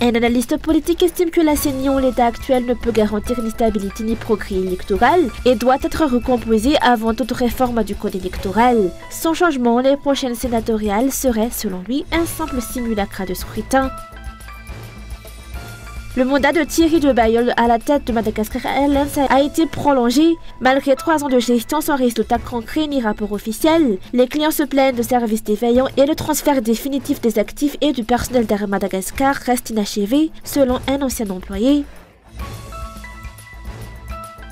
Un analyste politique estime que la CENI en l'état actuel ne peut garantir ni stabilité ni progrès électoral et doit être recomposée avant toute réforme du code électoral. Sans changement, les prochaines sénatoriales seraient, selon lui, un simple simulacre de scrutin. Le mandat de Thierry de Bailleul à la tête de Madagascar Airlines a été prolongé. Malgré 3 ans de gestion sans résultat concret ni rapport officiel, les clients se plaignent de services défaillants et le transfert définitif des actifs et du personnel d'Air Madagascar reste inachevé, selon un ancien employé.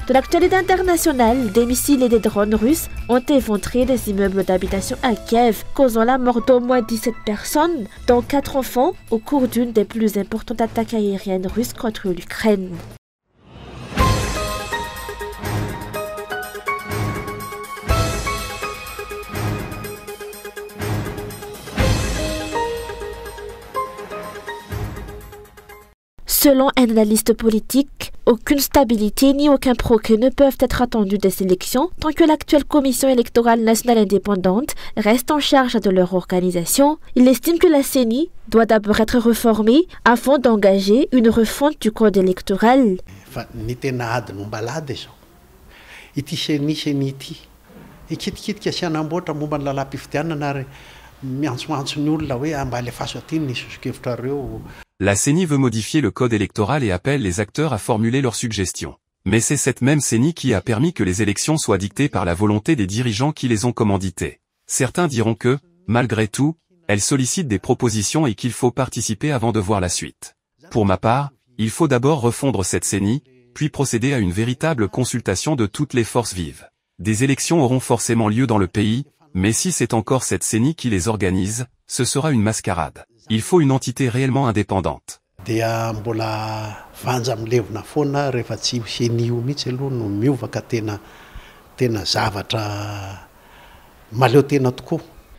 De l'actualité internationale, des missiles et des drones russes ont éventré des immeubles d'habitation à Kiev, causant la mort d'au moins 17 personnes, dont 4 enfants, au cours d'une des plus importantes attaques aériennes russes contre l'Ukraine. Selon un analyste politique, aucune stabilité ni aucun progrès ne peuvent être attendus des élections tant que l'actuelle Commission électorale nationale indépendante reste en charge de leur organisation. Il estime que la CENI doit d'abord être réformée afin d'engager une refonte du code électoral. La CENI veut modifier le code électoral et appelle les acteurs à formuler leurs suggestions. Mais c'est cette même CENI qui a permis que les élections soient dictées par la volonté des dirigeants qui les ont commanditées. Certains diront que, malgré tout, elle sollicite des propositions et qu'il faut participer avant de voir la suite. Pour ma part, il faut d'abord refondre cette CENI, puis procéder à une véritable consultation de toutes les forces vives. Des élections auront forcément lieu dans le pays, mais si c'est encore cette CENI qui les organise, ce sera une mascarade. Il faut une entité réellement indépendante.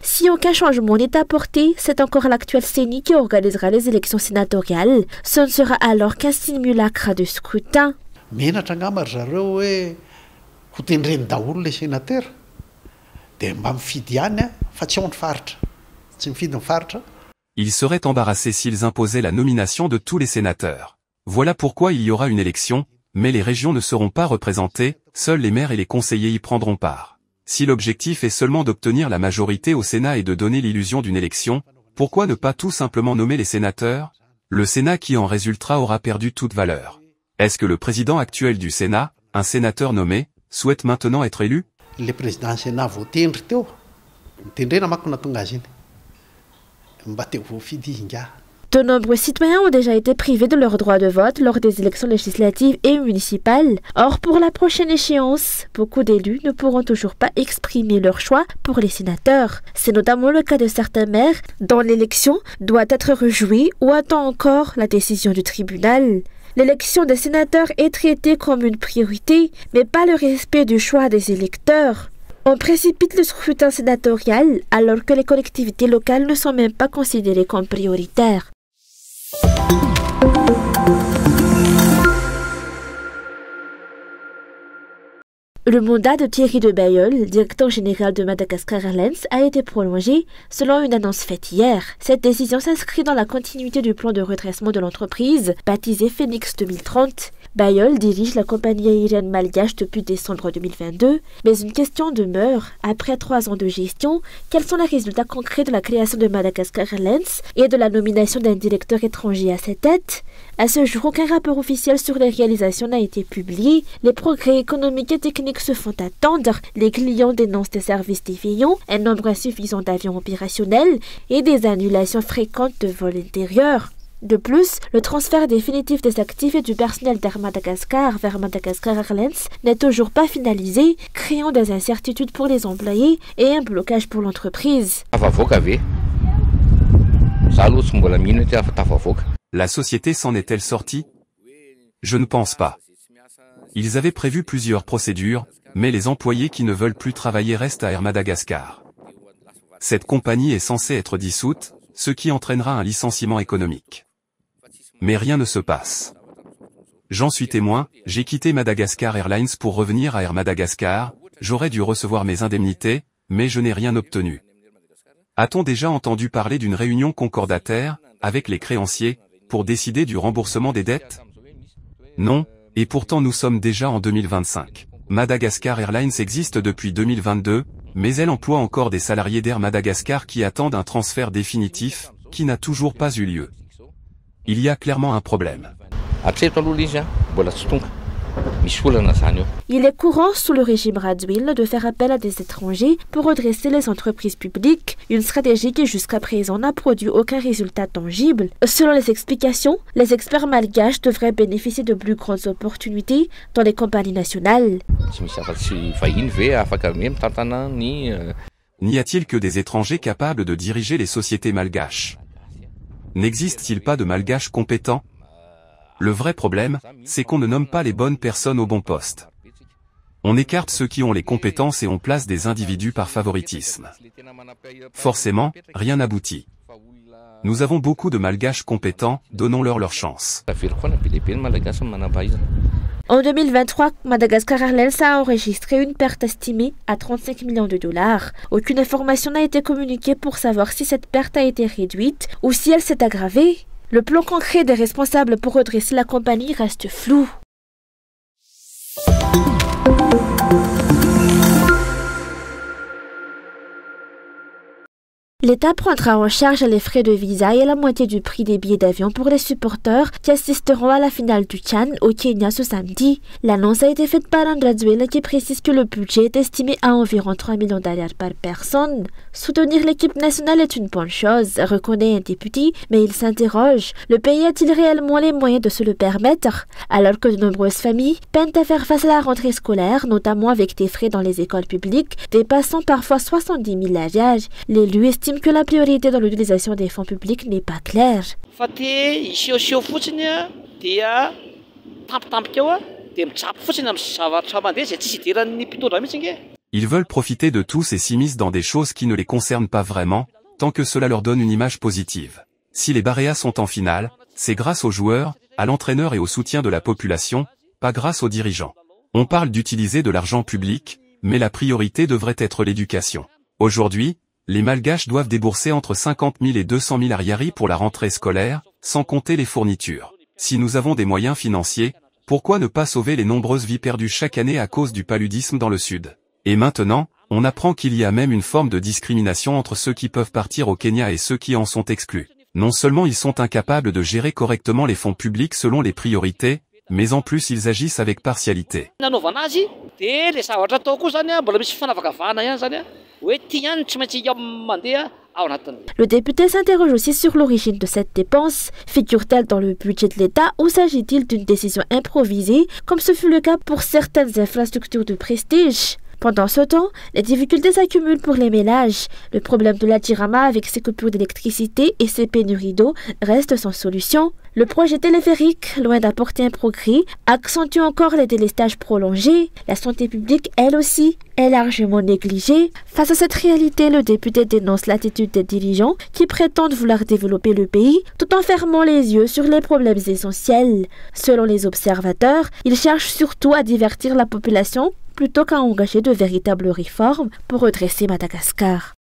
Si aucun changement n'est apporté, c'est encore l'actuelle CENI qui organisera les élections sénatoriales. Ce ne sera alors qu'un simulacre de scrutin. Ils seraient embarrassés s'ils imposaient la nomination de tous les sénateurs. Voilà pourquoi il y aura une élection, mais les régions ne seront pas représentées, seuls les maires et les conseillers y prendront part. Si l'objectif est seulement d'obtenir la majorité au Sénat et de donner l'illusion d'une élection, pourquoi ne pas tout simplement nommer les sénateurs? Le Sénat qui en résultera aura perdu toute valeur. Est-ce que le président actuel du Sénat, un sénateur nommé, souhaite maintenant être élu? Le président du Sénat voté De nombreux citoyens ont déjà été privés de leur droit de vote lors des élections législatives et municipales. Or, pour la prochaine échéance, beaucoup d'élus ne pourront toujours pas exprimer leur choix pour les sénateurs. C'est notamment le cas de certains maires dont l'élection doit être rejouée ou attend encore la décision du tribunal. L'élection des sénateurs est traitée comme une priorité, mais pas le respect du choix des électeurs. On précipite le scrutin sénatorial alors que les collectivités locales ne sont même pas considérées comme prioritaires. Le mandat de Thierry de Bailleul, directeur général de Madagascar Airlines, a été prolongé selon une annonce faite hier. Cette décision s'inscrit dans la continuité du plan de redressement de l'entreprise, baptisé Phoenix 2030. Bailleul dirige la compagnie aérienne malgache depuis décembre 2022, mais une question demeure. Après 3 ans de gestion, quels sont les résultats concrets de la création de Madagascar Airlines et de la nomination d'un directeur étranger à sa tête? À ce jour, aucun rapport officiel sur les réalisations n'a été publié. Les progrès économiques et techniques se font attendre. Les clients dénoncent des services défaillants, un nombre insuffisant d'avions opérationnels et des annulations fréquentes de vols intérieurs. De plus, le transfert définitif des actifs et du personnel d'Air Madagascar vers Madagascar Airlines n'est toujours pas finalisé, créant des incertitudes pour les employés et un blocage pour l'entreprise. La société s'en est-elle sortie? Je ne pense pas. Ils avaient prévu plusieurs procédures, mais les employés qui ne veulent plus travailler restent à Air Madagascar. Cette compagnie est censée être dissoute, ce qui entraînera un licenciement économique. Mais rien ne se passe. J'en suis témoin, j'ai quitté Madagascar Airlines pour revenir à Air Madagascar, j'aurais dû recevoir mes indemnités, mais je n'ai rien obtenu. A-t-on déjà entendu parler d'une réunion concordataire, avec les créanciers? pour décider du remboursement des dettes? Non, et pourtant nous sommes déjà en 2025. Madagascar Airlines existe depuis 2022, mais elle emploie encore des salariés d'Air Madagascar qui attendent un transfert définitif, qui n'a toujours pas eu lieu. Il y a clairement un problème. Il est courant sous le régime Radziwiłł de faire appel à des étrangers pour redresser les entreprises publiques, une stratégie qui jusqu'à présent n'a produit aucun résultat tangible. Selon les explications, les experts malgaches devraient bénéficier de plus grandes opportunités dans les compagnies nationales. N'y a-t-il que des étrangers capables de diriger les sociétés malgaches? N'existe-t-il pas de malgaches compétents? Le vrai problème, c'est qu'on ne nomme pas les bonnes personnes au bon poste. On écarte ceux qui ont les compétences et on place des individus par favoritisme. Forcément, rien n'aboutit. Nous avons beaucoup de malgaches compétents, donnons-leur leur chance. En 2023, Madagascar Airlines a enregistré une perte estimée à 35 millions de dollars. Aucune information n'a été communiquée pour savoir si cette perte a été réduite ou si elle s'est aggravée. Le plan concret des responsables pour redresser la compagnie reste flou. L'État prendra en charge les frais de visa et la moitié du prix des billets d'avion pour les supporters qui assisteront à la finale du CHAN au Kenya ce samedi. L'annonce a été faite par Radziwiłł qui précise que le budget est estimé à environ 3 millions de dollars par personne. Soutenir l'équipe nationale est une bonne chose, reconnaît un député, mais il s'interroge. Le pays a-t-il réellement les moyens de se le permettre? Alors que de nombreuses familles peinent à faire face à la rentrée scolaire, notamment avec des frais dans les écoles publiques, dépassant parfois 70 000 la viage. L'élu estime que la priorité dans l'utilisation des fonds publics n'est pas claire. Ils veulent profiter de tous et s'immiscent dans des choses qui ne les concernent pas vraiment, tant que cela leur donne une image positive. Si les Baréas sont en finale, c'est grâce aux joueurs, à l'entraîneur et au soutien de la population, pas grâce aux dirigeants. On parle d'utiliser de l'argent public, mais la priorité devrait être l'éducation. Aujourd'hui, les Malgaches doivent débourser entre 50 000 et 200 000 ariary pour la rentrée scolaire, sans compter les fournitures. Si nous avons des moyens financiers, pourquoi ne pas sauver les nombreuses vies perdues chaque année à cause du paludisme dans le sud? Et maintenant, on apprend qu'il y a même une forme de discrimination entre ceux qui peuvent partir au Kenya et ceux qui en sont exclus. Non seulement ils sont incapables de gérer correctement les fonds publics selon les priorités, mais en plus ils agissent avec partialité. Le député s'interroge aussi sur l'origine de cette dépense. Figure-t-elle dans le budget de l'État ou s'agit-il d'une décision improvisée, comme ce fut le cas pour certaines infrastructures de prestige? Pendant ce temps, les difficultés s'accumulent pour les ménages. Le problème de la Jirama avec ses coupures d'électricité et ses pénuries d'eau reste sans solution. Le projet téléphérique, loin d'apporter un progrès, accentue encore les délestages prolongés. La santé publique, elle aussi, est largement négligée. Face à cette réalité, le député dénonce l'attitude des dirigeants qui prétendent vouloir développer le pays tout en fermant les yeux sur les problèmes essentiels. Selon les observateurs, ils cherchent surtout à divertir la population plutôt qu'à engager de véritables réformes pour redresser Madagascar.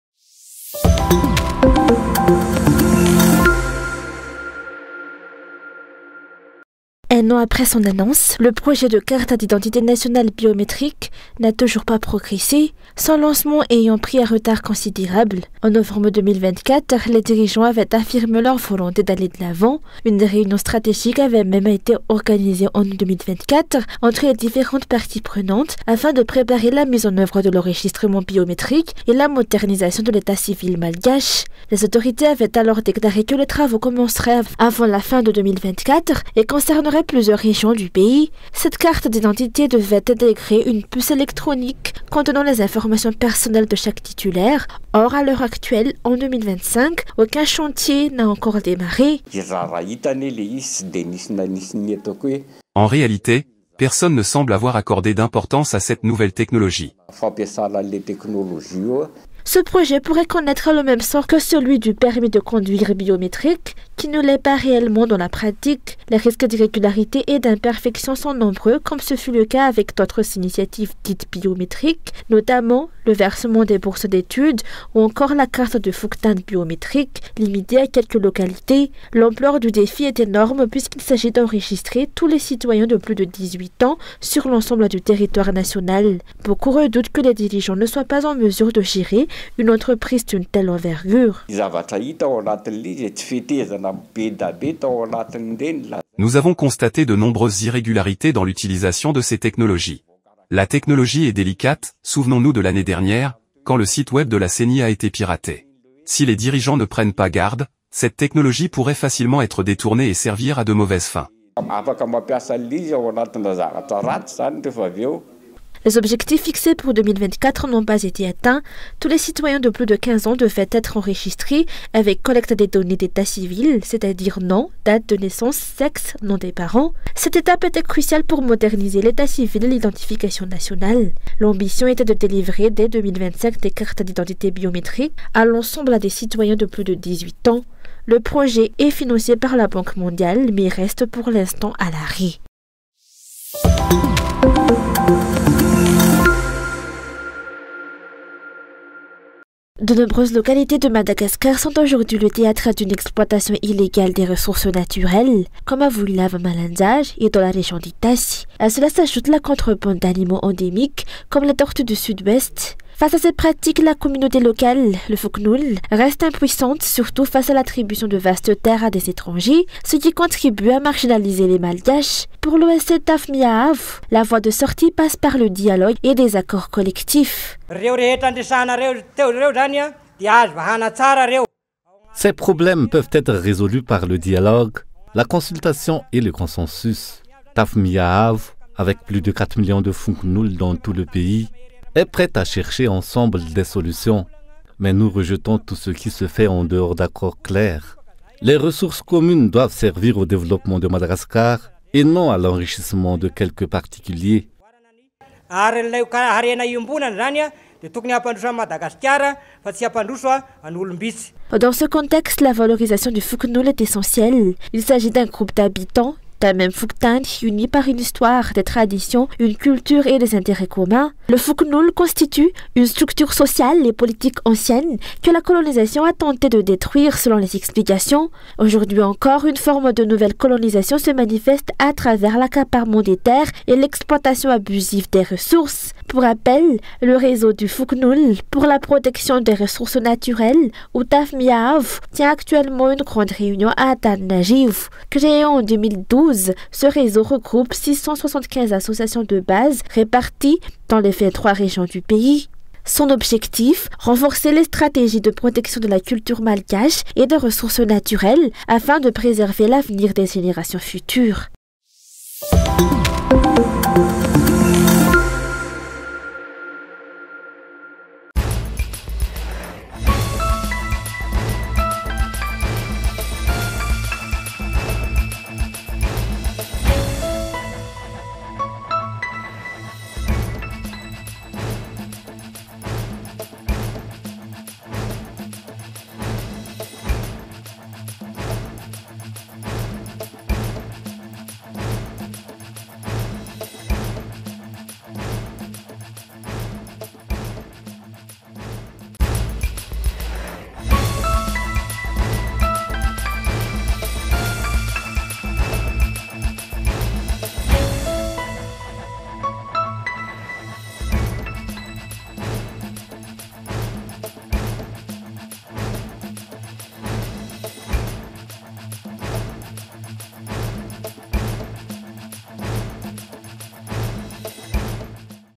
Un an après son annonce, le projet de carte d'identité nationale biométrique n'a toujours pas progressé, son lancement ayant pris un retard considérable. En novembre 2024, les dirigeants avaient affirmé leur volonté d'aller de l'avant. Une réunion stratégique avait même été organisée en 2024 entre les différentes parties prenantes afin de préparer la mise en œuvre de l'enregistrement biométrique et la modernisation de l'état civil malgache. Les autorités avaient alors déclaré que les travaux commenceraient avant la fin de 2024 et concerneraient plusieurs régions du pays. Cette carte d'identité devait intégrer une puce électronique contenant les informations personnelles de chaque titulaire. Or, à l'heure actuelle, en 2025, aucun chantier n'a encore démarré. En réalité, personne ne semble avoir accordé d'importance à cette nouvelle technologie. Ce projet pourrait connaître le même sort que celui du permis de conduire biométrique, qui ne l'est pas réellement dans la pratique. Les risques d'irrégularité et d'imperfection sont nombreux, comme ce fut le cas avec d'autres initiatives dites biométriques, notamment le versement des bourses d'études ou encore la carte de Fuktan biométrique, limitée à quelques localités. L'ampleur du défi est énorme puisqu'il s'agit d'enregistrer tous les citoyens de plus de 18 ans sur l'ensemble du territoire national. Beaucoup redoutent que les dirigeants ne soient pas en mesure de gérer une entreprise d'une telle envergure. Nous avons constaté de nombreuses irrégularités dans l'utilisation de ces technologies. La technologie est délicate, souvenons-nous de l'année dernière, quand le site web de la CENI a été piraté. Si les dirigeants ne prennent pas garde, cette technologie pourrait facilement être détournée et servir à de mauvaises fins. Les objectifs fixés pour 2024 n'ont pas été atteints. Tous les citoyens de plus de 15 ans devaient être enregistrés avec collecte des données d'état civil, c'est-à-dire nom, date de naissance, sexe, nom des parents. Cette étape était cruciale pour moderniser l'état civil et l'identification nationale. L'ambition était de délivrer dès 2025 des cartes d'identité biométriques à l'ensemble des citoyens de plus de 18 ans. Le projet est financé par la Banque mondiale, mais reste pour l'instant à l'arrêt. De nombreuses localités de Madagascar sont aujourd'hui le théâtre d'une exploitation illégale des ressources naturelles, comme à Vullava-Malanzage et dans la région d'Itassi. À cela s'ajoute la contrebande d'animaux endémiques, comme la tortue du sud-ouest. Face à ces pratiques, la communauté locale, le Fuknul, reste impuissante, surtout face à l'attribution de vastes terres à des étrangers, ce qui contribue à marginaliser les Malgaches. Pour l'OSC Tafmiaav, la voie de sortie passe par le dialogue et des accords collectifs. Ces problèmes peuvent être résolus par le dialogue, la consultation et le consensus. Tafmiaav, avec plus de 4 millions de Fuknul dans tout le pays, est prête à chercher ensemble des solutions, mais nous rejetons tout ce qui se fait en dehors d'accords clairs. Les ressources communes doivent servir au développement de Madagascar et non à l'enrichissement de quelques particuliers. Dans ce contexte, la valorisation du Fuknul est essentielle. Il s'agit d'un groupe d'habitants, d'un même Fuktan, unis par une histoire, des traditions, une culture et des intérêts communs. Le Fuknul constitue une structure sociale et politique ancienne que la colonisation a tenté de détruire selon les explications. Aujourd'hui encore, une forme de nouvelle colonisation se manifeste à travers l'accaparement des terres et l'exploitation abusive des ressources. Pour rappel, le réseau du Fuknul pour la protection des ressources naturelles, ou Tafmiaav, tient actuellement une grande réunion à Tannajiv. Créé en 2012, ce réseau regroupe 675 associations de base réparties dans les 23 régions du pays. Son objectif, renforcer les stratégies de protection de la culture malgache et des ressources naturelles afin de préserver l'avenir des générations futures.